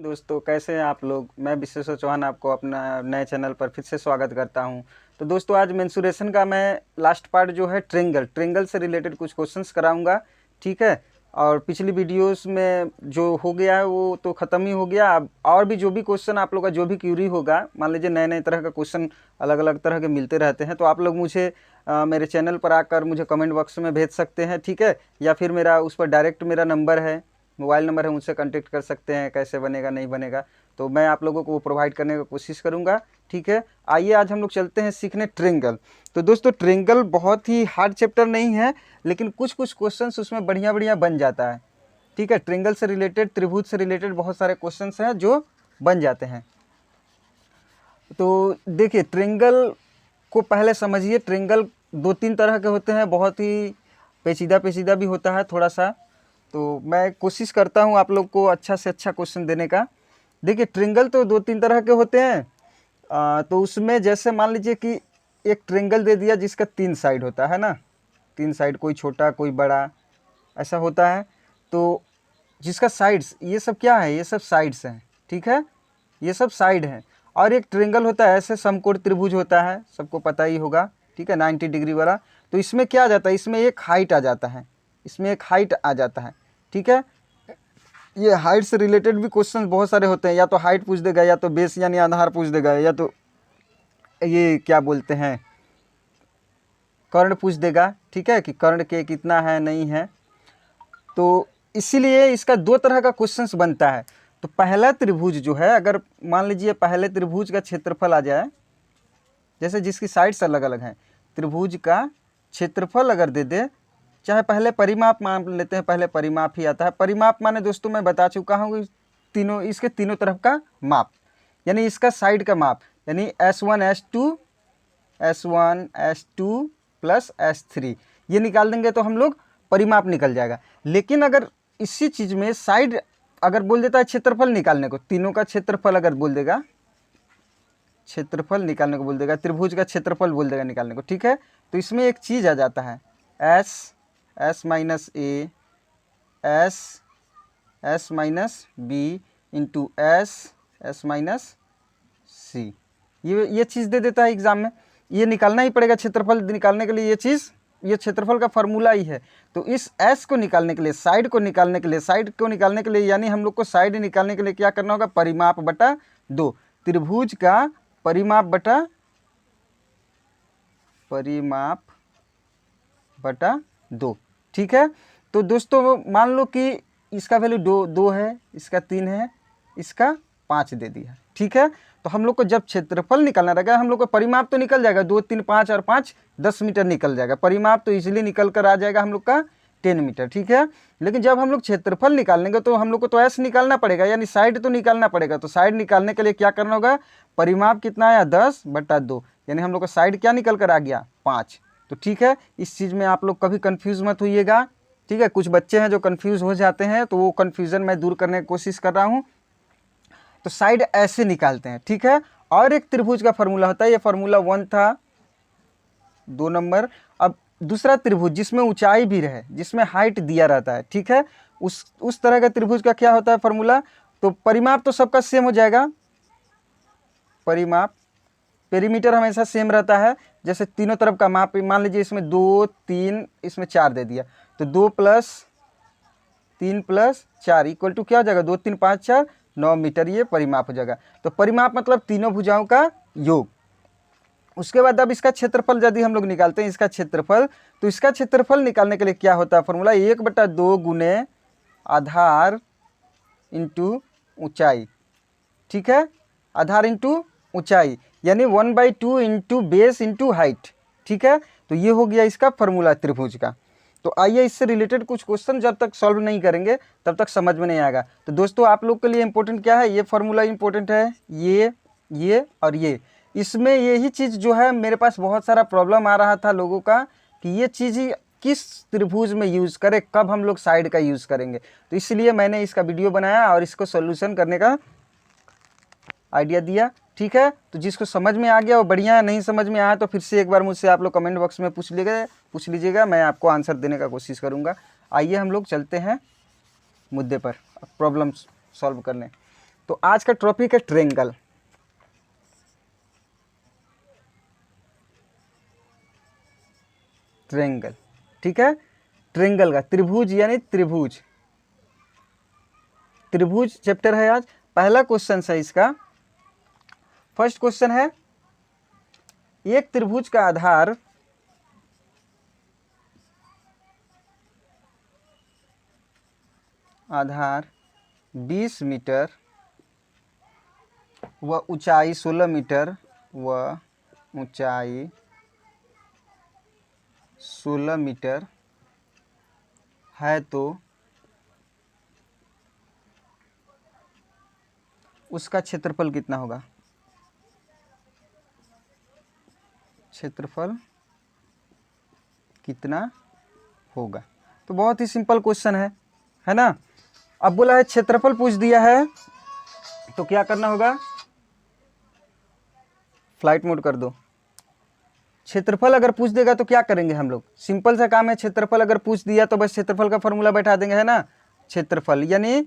दोस्तों, कैसे हैं आप लोग। मैं विश्वेश्वर चौहान आपको अपना नए चैनल पर फिर से स्वागत करता हूं। तो दोस्तों, आज मेंसुरेशन का मैं लास्ट पार्ट जो है ट्रिंगल से रिलेटेड कुछ क्वेश्चंस कराऊंगा। ठीक है। और पिछली वीडियोस में जो हो गया है वो तो ख़त्म ही हो गया। अब और भी जो भी क्वेश्चन आप लोग का जो भी क्यूरी होगा, मान लीजिए नए नए तरह का क्वेश्चन अलग अलग तरह के मिलते रहते हैं, तो आप लोग मुझे मेरे चैनल पर आकर मुझे कमेंट बॉक्स में भेज सकते हैं। ठीक है। या फिर मेरा उस पर डायरेक्ट मेरा नंबर है, मोबाइल नंबर है, उनसे कांटेक्ट कर सकते हैं। कैसे बनेगा नहीं बनेगा तो मैं आप लोगों को वो प्रोवाइड करने की कोशिश करूंगा। ठीक है। आइए आज हम लोग चलते हैं सीखने ट्रिंगल। तो दोस्तों, ट्रिंगल बहुत ही हार्ड चैप्टर नहीं है, लेकिन कुछ कुछ क्वेश्चंस उसमें बढ़िया बढ़िया बन जाता है। ठीक है। ट्रिंगल से रिलेटेड, त्रिभुज से रिलेटेड बहुत सारे क्वेश्चंस हैं जो बन जाते हैं। तो देखिए, ट्रिंगल को पहले समझिए। ट्रिंगल दो तीन तरह के होते हैं, बहुत ही पेचीदा पेचीदा भी होता है थोड़ा सा। तो मैं कोशिश करता हूँ आप लोग को अच्छा से अच्छा क्वेश्चन देने का। देखिए, ट्रिंगल तो दो तीन तरह के होते हैं। तो उसमें जैसे मान लीजिए कि एक ट्रिंगल दे दिया जिसका तीन साइड होता है ना, तीन साइड, कोई छोटा कोई बड़ा ऐसा होता है। तो जिसका साइड्स, ये सब क्या है, ये सब साइड्स हैं। ठीक है, ये सब साइड हैं। और एक ट्रिंगल होता है ऐसे समकोण त्रिभुज होता है, सबको पता ही होगा। ठीक है, 90 डिग्री वाला। तो इसमें क्या आ जाता है, इसमें एक हाइट आ जाता है, इसमें एक हाइट आ जाता है। ठीक है। ये हाइट से रिलेटेड भी क्वेश्चन बहुत सारे होते हैं। या तो हाइट पूछ देगा, या तो बेस यानी आधार पूछ देगा, या तो ये क्या बोलते हैं, कर्ण पूछ देगा। ठीक है, कि कर्ण के कितना है नहीं है। तो इसीलिए इसका दो तरह का क्वेश्चंस बनता है। तो पहला त्रिभुज जो है, अगर मान लीजिए पहले त्रिभुज का क्षेत्रफल आ जाए, जैसे जिसकी साइड्स अलग अलग हैं, त्रिभुज का क्षेत्रफल अगर दे दे, चाहे पहले परिमाप मान लेते हैं, पहले परिमाप ही आता है। परिमाप माने दोस्तों मैं बता चुका हूँ कि तीनों, इसके तीनों तरफ का माप, यानी इसका साइड का माप, यानी S1 S2 प्लस S3 ये निकाल देंगे तो हम लोग परिमाप निकल जाएगा। लेकिन अगर इसी चीज़ में साइड अगर बोल देता है क्षेत्रफल निकालने को, तीनों का क्षेत्रफल अगर बोल देगा, क्षेत्रफल निकालने को बोल देगा, त्रिभुज का क्षेत्रफल बोल देगा निकालने को। ठीक है। तो इसमें एक चीज़ आ जाता है, S minus A S minus B into S minus C, ये चीज़ दे देता है एग्जाम में। ये निकालना ही पड़ेगा क्षेत्रफल निकालने के लिए। ये चीज़, ये क्षेत्रफल का फॉर्मूला ही है। तो इस S को निकालने के लिए, साइड को निकालने के लिए, यानी हम लोग को साइड निकालने के लिए क्या करना होगा, परिमाप बटा 2, त्रिभुज का परिमाप बटा 2। ठीक है। तो दोस्तों मान लो कि इसका वैल्यू 2 है, इसका 3 है, इसका 5 दे दिया। ठीक है। तो हम लोग को जब क्षेत्रफल निकालना रहेगा, हम लोग को परिमाप तो निकल जाएगा, 2 3 5 और 5 10 मीटर निकल जाएगा। परिमाप तो इजीली निकल कर आ जाएगा हम लोग का 10 मीटर। ठीक है। लेकिन जब हम लोग क्षेत्रफल निकालेंगे तो हम लोग को तो ऐसे निकालना पड़ेगा, यानी साइड तो निकालना पड़ेगा। तो साइड निकालने के लिए क्या करना होगा, परिमाप कितना आया 10 बटा 2, यानी हम लोग का साइड क्या निकल कर आ गया 5। तो ठीक है, इस चीज़ में आप लोग कभी कंफ्यूज मत होइएगा। ठीक है। कुछ बच्चे हैं जो कंफ्यूज हो जाते हैं, तो वो कंफ्यूजन मैं दूर करने की कोशिश कर रहा हूँ। तो साइड ऐसे निकालते हैं। ठीक है। और एक त्रिभुज का फॉर्मूला होता है, ये फॉर्मूला 1 था, 2 नंबर। अब दूसरा त्रिभुज जिसमें ऊंचाई भी रहे, जिसमें हाइट दिया रहता है। ठीक है। उस तरह का त्रिभुज का क्या होता है फॉर्मूला। तो परिमाप तो सबका सेम हो जाएगा, परिमाप, पेरीमीटर हमेशा सेम रहता है। जैसे तीनों तरफ का माप, मान लीजिए इसमें 2 3, इसमें 4 दे दिया, तो 2 + 3 + 4 इक्वल टू क्या हो जाएगा, 2 3 5 4 9 मीटर, ये परिमाप हो जाएगा। तो परिमाप मतलब तीनों भुजाओं का योग। उसके बाद अब इसका क्षेत्रफल यदि हम लोग निकालते हैं, इसका क्षेत्रफल, तो इसका क्षेत्रफल निकालने के लिए क्या होता है फॉर्मूला, 1/2 गुने आधार इंटू ऊंचाई। ठीक है, आधार इंटू ऊंचाई, यानी 1/2 इंटू बेस इंटू हाइट। ठीक है। तो ये हो गया इसका फॉर्मूला त्रिभुज का। तो आइए इससे रिलेटेड कुछ क्वेश्चन जब तक सॉल्व नहीं करेंगे तब तक समझ में नहीं आएगा। तो दोस्तों आप लोग के लिए इंपॉर्टेंट क्या है, ये फॉर्मूला इंपॉर्टेंट है, ये और ये। इसमें यही चीज़ जो है, मेरे पास बहुत सारा प्रॉब्लम आ रहा था लोगों का कि ये चीज़ किस त्रिभुज में यूज़ करें, कब हम लोग साइड का यूज़ करेंगे। तो इसलिए मैंने इसका वीडियो बनाया और इसको सोल्यूशन करने का आइडिया दिया। ठीक है। तो जिसको समझ में आ गया वो बढ़िया, नहीं समझ में आया तो फिर से एक बार मुझसे आप लोग कमेंट बॉक्स में पूछ लीजिएगा, मैं आपको आंसर देने का कोशिश करूँगा। आइए हम लोग चलते हैं मुद्दे पर, प्रॉब्लम सॉल्व करने। तो आज का टॉपिक है ट्रेंगल। ट्रेंगल, ठीक है। ट्रेंगल का त्रिभुज यानी त्रिभुज, त्रिभुज चैप्टर है आज। पहला क्वेश्चन है इसका, फर्स्ट क्वेश्चन है, एक त्रिभुज का आधार आधार 20 मीटर व ऊंचाई 16 मीटर व ऊंचाई 16 मीटर है तो उसका क्षेत्रफल कितना होगा? क्षेत्रफल कितना होगा? तो बहुत ही सिंपल क्वेश्चन है ना। अब बोला है क्षेत्रफल पूछ दिया है तो क्या करना होगा? फ्लाइट मोड कर दो। क्षेत्रफल अगर पूछ देगा तो क्या करेंगे हम लोग? सिंपल सा काम है, क्षेत्रफल अगर पूछ दिया तो बस क्षेत्रफल का फॉर्मूला बैठा देंगे, है ना। क्षेत्रफल यानी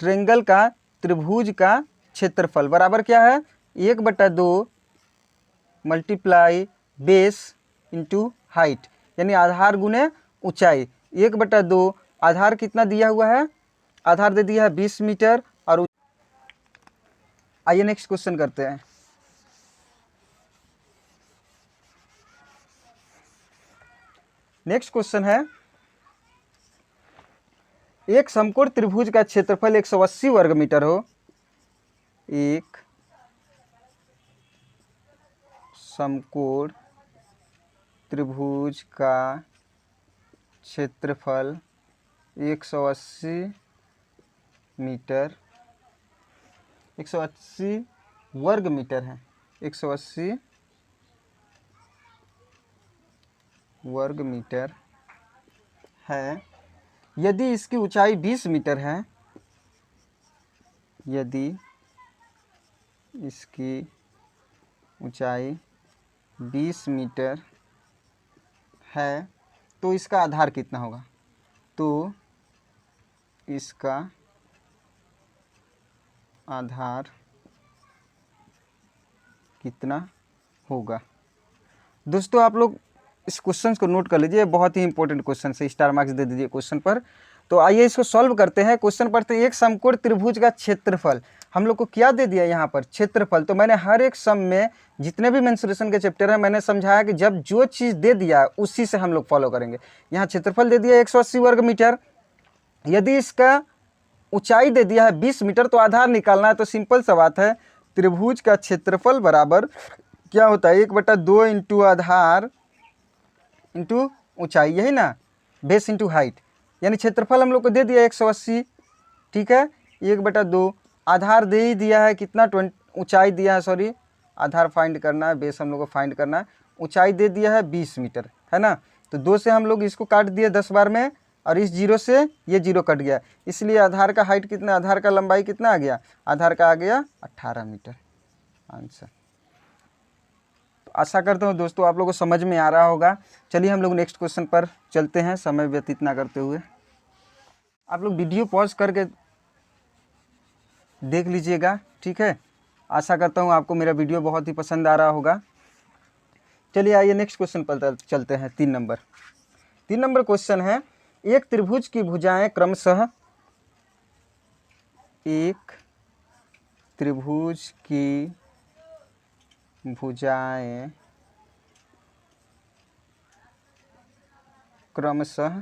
ट्रेंगल का, त्रिभुज का क्षेत्रफल बराबर क्या है? 1/2 मल्टीप्लाई बेस इंटू हाइट, यानी आधार गुने ऊंचाई। 1/2 आधार कितना दिया हुआ है? आधार दे दिया है 20 मीटर। और आइए नेक्स्ट क्वेश्चन करते हैं। नेक्स्ट क्वेश्चन है, एक समकोण त्रिभुज का क्षेत्रफल 180 वर्ग मीटर हो। एक समकोण त्रिभुज का क्षेत्रफल 180 मीटर, 180 वर्ग मीटर है, 180 वर्ग मीटर है। यदि इसकी ऊंचाई 20 मीटर है, यदि इसकी ऊंचाई 20 मीटर है तो इसका आधार कितना होगा? तो इसका आधार कितना होगा? दोस्तों आप लोग इस क्वेश्चन को नोट कर लीजिए, बहुत ही इंपॉर्टेंट क्वेश्चन है, स्टार मार्क्स दे दीजिए क्वेश्चन पर। तो आइए इसको सॉल्व करते हैं। क्वेश्चन पढ़ते हैं, एक समकोण त्रिभुज का क्षेत्रफल, हम लोग को क्या दे दिया यहाँ पर? क्षेत्रफल। तो मैंने हर एक सम में जितने भी मेंसुरेशन के चैप्टर है मैंने समझाया कि जब जो चीज़ दे दिया उसी से हम लोग फॉलो करेंगे। यहाँ क्षेत्रफल दे दिया 180 वर्ग मीटर, यदि इसका ऊंचाई दे दिया है 20 मीटर तो आधार निकालना है। तो सिंपल सा बात है, त्रिभुज का क्षेत्रफल बराबर क्या होता है? 1/2 इंटू आधार इंटू ऊंचाई, यही ना, बेस इंटू हाइट। यानी क्षेत्रफल हम लोग को दे दिया 180, ठीक है। 1/2 आधार दे ही दिया है कितना? 20, ऊंचाई दिया है, सॉरी आधार फाइंड करना है, बेस हम लोग को फाइंड करना है। ऊंचाई दे दिया है 20 मीटर, है ना। तो 2 से हम लोग इसको काट दिए 10 बार में, और इस 0 से ये 0 कट गया, इसलिए आधार का हाइट कितना, आधार का लंबाई कितना आ गया? आधार का आ गया 18 मीटर आंसर। तो आशा करता हूँ दोस्तों आप लोगों को समझ में आ रहा होगा। चलिए हम लोग नेक्स्ट क्वेश्चन पर चलते हैं, समय व्यतीत ना करते हुए। आप लोग वीडियो पॉज करके देख लीजिएगा, ठीक है। आशा करता हूँ आपको मेरा वीडियो बहुत ही पसंद आ रहा होगा। चलिए आइए नेक्स्ट क्वेश्चन पर चलते हैं। 3 नंबर क्वेश्चन है, एक त्रिभुज की भुजाएं क्रमशः, एक त्रिभुज की भुजाएं क्रमशः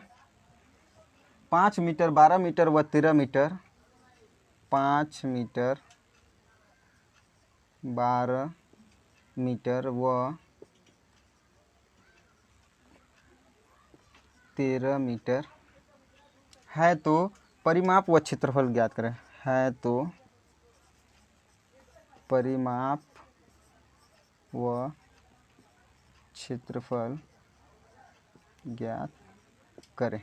5 मीटर, 12 मीटर व 13 मीटर, 5 मीटर, 12 मीटर व 13 मीटर है तो परिमाप व क्षेत्रफल ज्ञात करें। है तो परिमाप व क्षेत्रफल ज्ञात करें।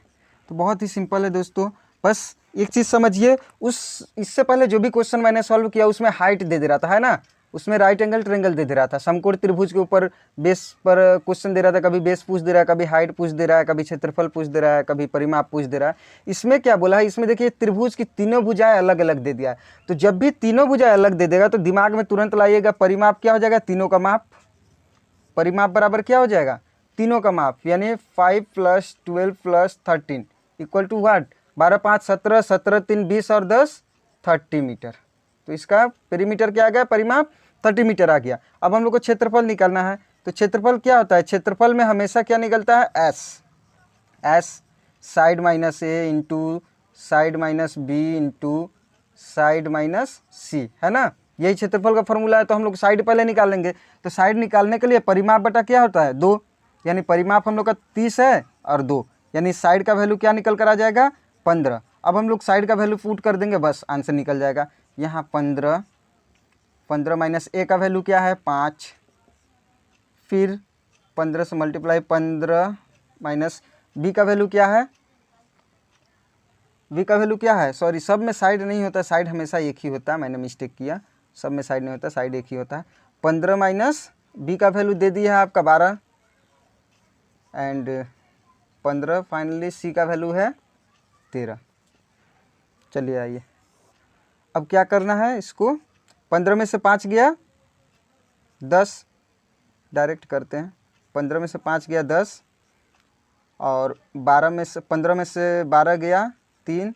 तो बहुत ही सिंपल है दोस्तों, बस एक चीज़ समझिए, इससे पहले जो भी क्वेश्चन मैंने सॉल्व किया उसमें हाइट दे रहा था, है ना, उसमें राइट एंगल ट्रायंगल दे रहा था, समकोण त्रिभुज के ऊपर बेस पर क्वेश्चन दे रहा था, कभी बेस पूछ दे रहा है, कभी हाइट पूछ दे रहा है, कभी क्षेत्रफल पूछ दे रहा है, कभी परिमाप पूछ दे रहा है। इसमें क्या बोला है, इसमें देखिए त्रिभुज की तीनों भुजाएं अलग अलग दे दिया है। तो जब भी तीनों भुजाएं अलग दे देगा तो दिमाग में तुरंत लाइएगा परिमाप क्या हो जाएगा, तीनों का माप। परिमाप बराबर क्या हो जाएगा, तीनों का माप, यानी 5 + 12 + 13 इक्वल टू व्हाट, 12 5 17, 17 3 20 और 10 30 मीटर। तो इसका पेरीमीटर क्या आ गया, परिमाप 30 मीटर आ गया। अब हम लोग को क्षेत्रफल निकालना है। तो क्षेत्रफल क्या होता है, क्षेत्रफल में हमेशा क्या निकलता है, S side minus A into side minus B into side minus C, है ना। यही क्षेत्रफल का फॉर्मूला है। तो हम लोग साइड पहले निकालेंगे। तो साइड निकालने के लिए परिमाप बटा क्या होता है, 2, यानी परिमाप हम लोग का 30 है और 2, यानी साइड का वैल्यू क्या निकल कर आ जाएगा, 15। अब हम लोग साइड का वैल्यू पुट कर देंगे, बस आंसर निकल जाएगा। यहाँ 15 माइनस ए का वैल्यू क्या है, 5, फिर 15 से मल्टीप्लाई 15 माइनस बी का वैल्यू क्या है, बी का वैल्यू क्या है, सॉरी सब में साइड नहीं होता, साइड हमेशा एक ही होता है, मैंने मिस्टेक किया, सब में साइड नहीं होता, साइड एक ही होता है। 15 माइनस बी का वैल्यू दे दिया है आपका 12 एंड 15, फाइनली सी का वैल्यू है 13। चलिए आइए अब क्या करना है, इसको 15 में से 5 गया 10, डायरेक्ट करते हैं। 15 में से 5 गया 10 और 15 में से 12 गया 3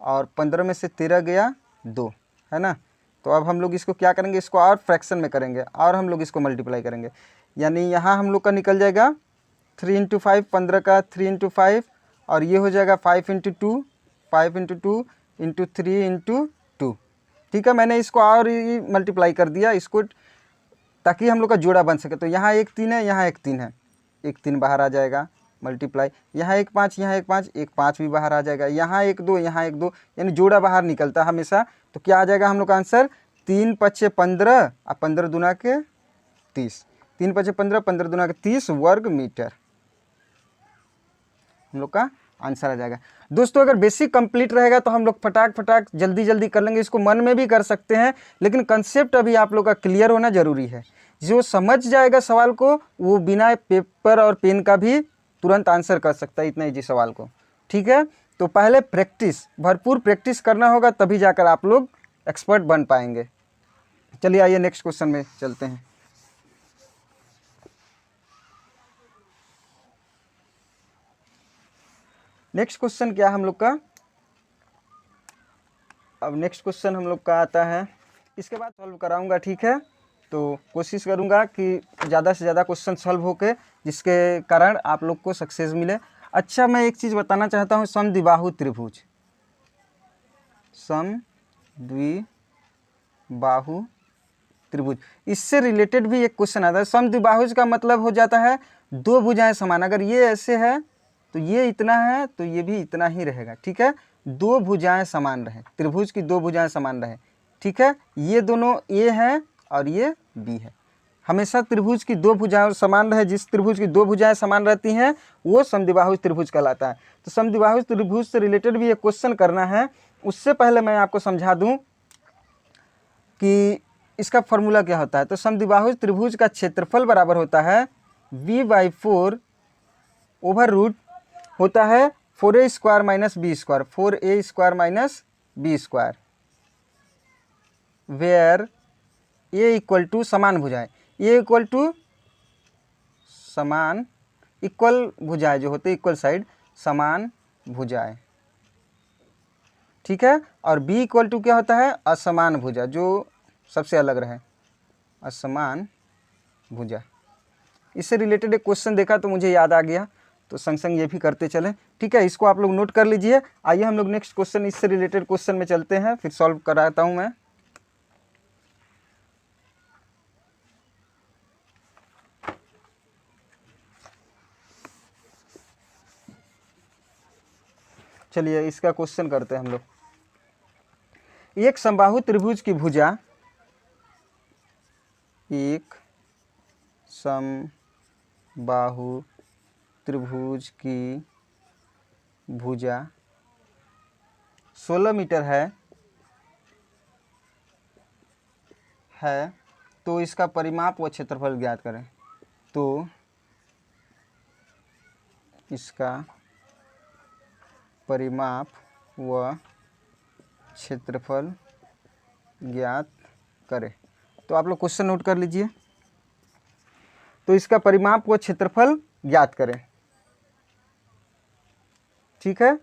और 15 में से 13 गया 2, है ना। तो अब हम लोग इसको क्या करेंगे, इसको और फ्रैक्शन में करेंगे और हम लोग इसको मल्टीप्लाई करेंगे, यानी यहाँ हम लोग का निकल जाएगा 3 × 5, 15 का 3 × 5 और ये हो जाएगा 5 × 2, 5 × 2 × 3 × 2। ठीक है, मैंने इसको और मल्टीप्लाई कर दिया इसको, ताकि हम लोग का जोड़ा बन सके। तो यहाँ एक 3 है, यहाँ एक 3 है, एक 3 बाहर आ जाएगा, मल्टीप्लाई, यहाँ एक 5, यहाँ एक 5, एक 5 भी बाहर आ जाएगा, यहाँ एक 2, यहाँ एक 2, यानी जोड़ा बाहर निकलता है हमेशा। तो क्या आ जाएगा हम लोग का आंसर, 3 × 5 = 15 और 15 दूना के 30, 3 × 5 = 15, 15 दूना के 30 वर्ग मीटर हम लोग का आंसर आ जाएगा। दोस्तों अगर बेसिक कंप्लीट रहेगा तो हम लोग फटाक जल्दी जल्दी कर लेंगे, इसको मन में भी कर सकते हैं, लेकिन कंसेप्ट अभी आप लोग का क्लियर होना जरूरी है। जो समझ जाएगा सवाल को वो बिना पेपर और पेन का भी तुरंत आंसर कर सकता है, इतना ईजी सवाल को। ठीक है, तो पहले प्रैक्टिस, भरपूर प्रैक्टिस करना होगा, तभी जाकर आप लोग एक्सपर्ट बन पाएंगे। चलिए आइए नेक्स्ट क्वेश्चन में चलते हैं। नेक्स्ट क्वेश्चन क्या हम लोग का, अब नेक्स्ट क्वेश्चन हम लोग का आता है, इसके बाद सॉल्व कराऊंगा। ठीक है, तो कोशिश करूंगा कि ज़्यादा से ज़्यादा क्वेश्चन सॉल्व होके जिसके कारण आप लोग को सक्सेस मिले। अच्छा, मैं एक चीज़ बताना चाहता हूँ, समद्विबाहु त्रिभुज, समद्विबाहु त्रिभुज, इससे रिलेटेड भी एक क्वेश्चन आता है। समद्विबाहुज का मतलब हो जाता है दो भुजाएं समान, अगर ये ऐसे है तो ये इतना है तो ये भी इतना ही रहेगा। ठीक है, दो भुजाएं समान रहे, त्रिभुज की दो भुजाएं समान रहे। ठीक है, ये दोनों ए है और ये बी है, हमेशा त्रिभुज की दो भुजाएं समान रहे, जिस त्रिभुज की दो भुजाएं समान रहती हैं वो समद्विबाहुज त्रिभुज कहलाता है। तो समद्विबाहुज त्रिभुज से रिलेटेड भी एक क्वेश्चन करना है। उससे पहले मैं आपको समझा दूं कि इसका फॉर्मूला क्या होता है। तो समद्विबाहुज त्रिभुज का क्षेत्रफल बराबर होता है v/4 √ होता है 4a² - b², 4a² - b², where a equal to समान भुजाएं, a इक्वल टू समान, इक्वल भुजाएं जो होते हैं, इक्वल साइड, समान भुजाएं। ठीक है, और b इक्वल टू क्या होता है, असमान भुजा, जो सबसे अलग रहे, असमान भुजा। इससे रिलेटेड एक क्वेश्चन देखा तो मुझे याद आ गया, तो संग संग ये भी करते चलें। ठीक है, इसको आप लोग नोट कर लीजिए। आइए हम लोग नेक्स्ट क्वेश्चन, इससे रिलेटेड क्वेश्चन में चलते हैं, फिर सॉल्व कराता हूं मैं। चलिए इसका क्वेश्चन करते हैं हम लोग। एक समबाहु त्रिभुज की भुजा, एक समबाहु त्रिभुज की भुजा 16 मीटर है तो इसका परिमाप व क्षेत्रफल ज्ञात करें। तो इसका परिमाप व क्षेत्रफल ज्ञात करें। तो आप लोग क्वेश्चन नोट कर लीजिए। तो इसका परिमाप व क्षेत्रफल ज्ञात करें। ठीक है,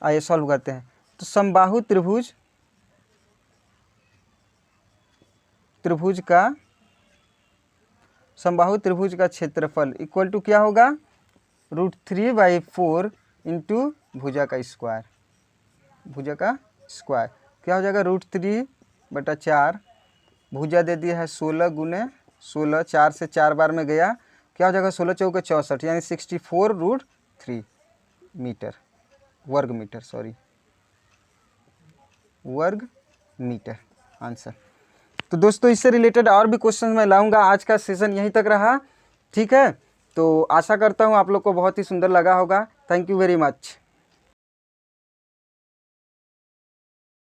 आइए सॉल्व करते हैं। तो समबाहु त्रिभुज का क्षेत्रफल इक्वल टू क्या होगा, √3/4 इंटू भुजा का स्क्वायर। भुजा का स्क्वायर क्या हो जाएगा, √3/4। भुजा दे दिया है 16 गुने 16, 4 से 4 बार में गया, क्या हो जाएगा 16 चौके 64 यानी 64√3 मीटर, वर्ग मीटर, सॉरी वर्ग मीटर आंसर। तो दोस्तों इससे रिलेटेड और भी क्वेश्चन मैं लाऊंगा। आज का सेशन यहीं तक रहा। ठीक है, तो आशा करता हूँ आप लोग को बहुत ही सुंदर लगा होगा। Thank you very much.